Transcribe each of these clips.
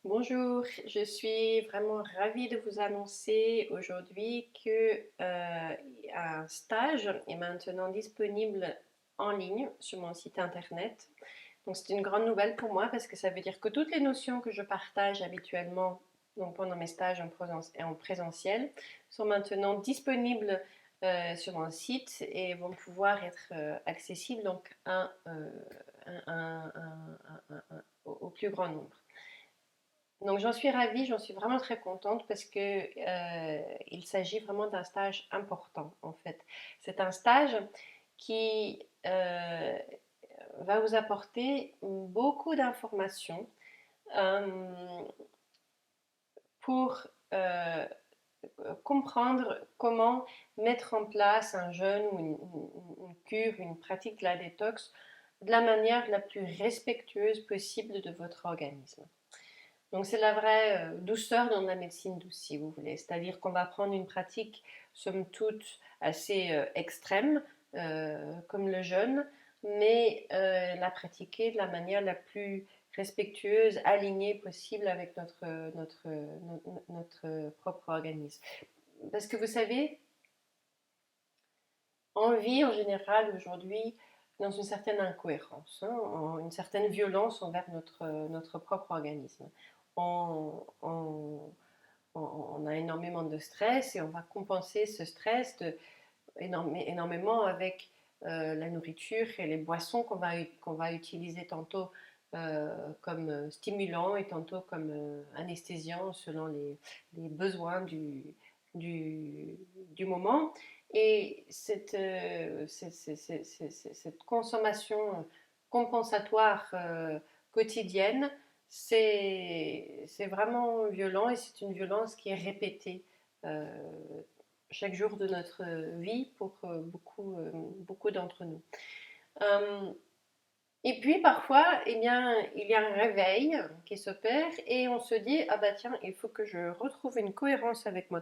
Bonjour, je suis vraiment ravie de vous annoncer aujourd'hui que un stage est maintenant disponible en ligne sur mon site internet. Donc c'est une grande nouvelle pour moi parce que ça veut dire que toutes les notions que je partage habituellement donc pendant mes stages en présentiel sont maintenant disponibles sur mon site et vont pouvoir être accessibles donc au plus grand nombre. Donc j'en suis ravie, j'en suis vraiment très contente parce que il s'agit vraiment d'un stage important en fait. C'est un stage qui va vous apporter beaucoup d'informations euh, pour comprendre comment mettre en place un jeûne ou une cure, une pratique de la détox de la manière la plus respectueuse possible de votre organisme. Donc c'est la vraie douceur dans la médecine douce, si vous voulez. C'est-à-dire qu'on va prendre une pratique, somme toute, assez extrême, comme le jeûne, mais la pratiquer de la manière la plus respectueuse, alignée possible avec notre propre organisme. Parce que vous savez, on vit en général aujourd'hui dans une certaine incohérence, hein, une certaine violence envers notre propre organisme. On, on a énormément de stress et on va compenser ce stress énormément avec la nourriture et les boissons qu'on va utiliser tantôt comme stimulants et tantôt comme anesthésiants selon les besoins du moment. Et cette consommation compensatoire quotidienne, c'est vraiment violent et c'est une violence qui est répétée euh, chaque jour de notre vie pour beaucoup d'entre nous. Euh, et puis parfois, eh bien, il y a un réveil qui s'opère et on se dit, ah bah tiens, il faut que je retrouve une cohérence avec mon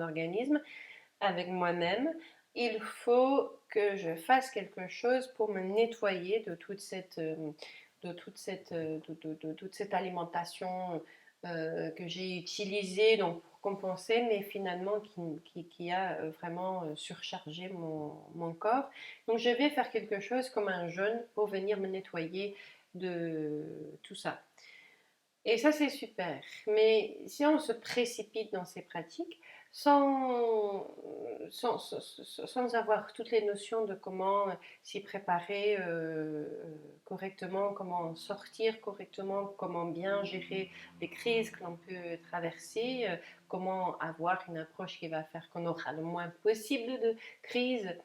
organisme, avec moi-même. Il faut que je fasse quelque chose pour me nettoyer de toute cette alimentation que j'ai utilisée donc, pour compenser, mais finalement qui a vraiment surchargé mon corps. Donc je vais faire quelque chose comme un jeûne pour venir me nettoyer de tout ça. Et ça, c'est super. Mais si on se précipite dans ces pratiques, sans avoir toutes les notions de comment s'y préparer correctement, comment sortir correctement, comment bien gérer les crises que l'on peut traverser, comment avoir une approche qui va faire qu'on aura le moins possible de crises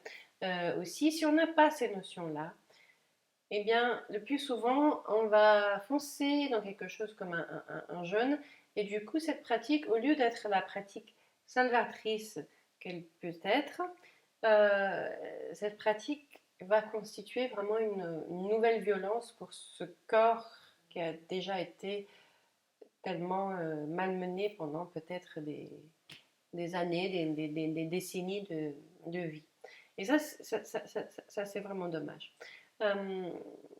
aussi, si on n'a pas ces notions-là, eh bien, le plus souvent, on va foncer dans quelque chose comme un jeûne. Et du coup, cette pratique, au lieu d'être la pratique salvatrice qu'elle peut être, euh, cette pratique va constituer vraiment une nouvelle violence pour ce corps qui a déjà été tellement malmené pendant peut-être des années, des décennies de vie. Et ça c'est vraiment dommage. Euh,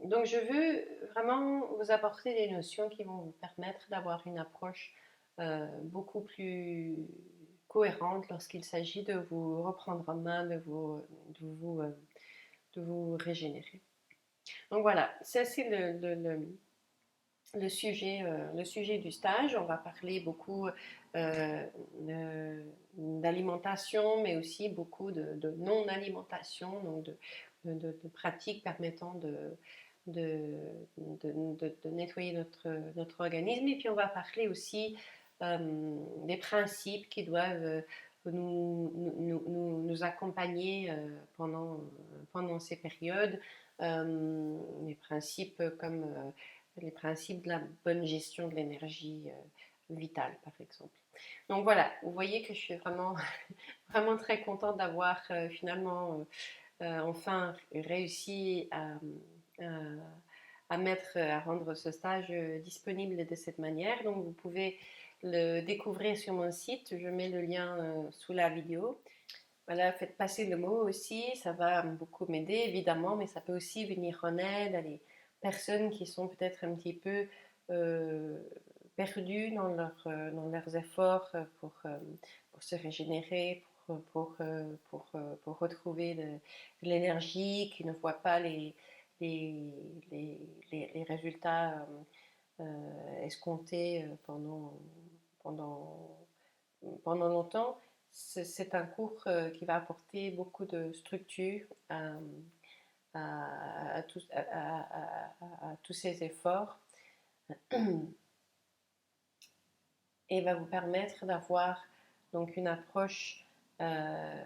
donc je veux vraiment vous apporter des notions qui vont vous permettre d'avoir une approche beaucoup plus cohérente lorsqu'il s'agit de vous reprendre en main, de vous, de vous régénérer. Donc voilà, ça c'est le sujet du stage. On va parler beaucoup d'alimentation, mais aussi beaucoup de non-alimentation, donc de pratiques permettant de nettoyer notre organisme. Et puis on va parler aussi des principes qui doivent nous accompagner pendant ces périodes. Les principes comme les principes de la bonne gestion de l'énergie vitale, par exemple. Donc voilà, vous voyez que je suis vraiment, vraiment très contente d'avoir finalement enfin réussi à rendre ce stage disponible de cette manière. Donc vous pouvez le découvrir sur mon site, je mets le lien sous la vidéo. Voilà, faites passer le mot aussi, ça va beaucoup m'aider évidemment, mais ça peut aussi venir en aide à les personnes qui sont peut-être un petit peu euh, perdus dans leurs efforts pour se régénérer, pour retrouver de l'énergie, qui ne voient pas les, les résultats escomptés pendant, pendant longtemps. C'est un cours qui va apporter beaucoup de structure à tous ces efforts et va vous permettre d'avoir donc une approche à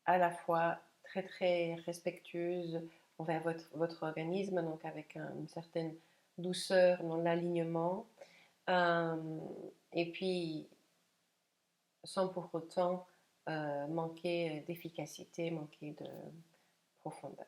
la fois très très respectueuse envers votre organisme, donc avec une certaine douceur dans l'alignement, et puis sans pour autant manquer d'efficacité, manquer de profondeur.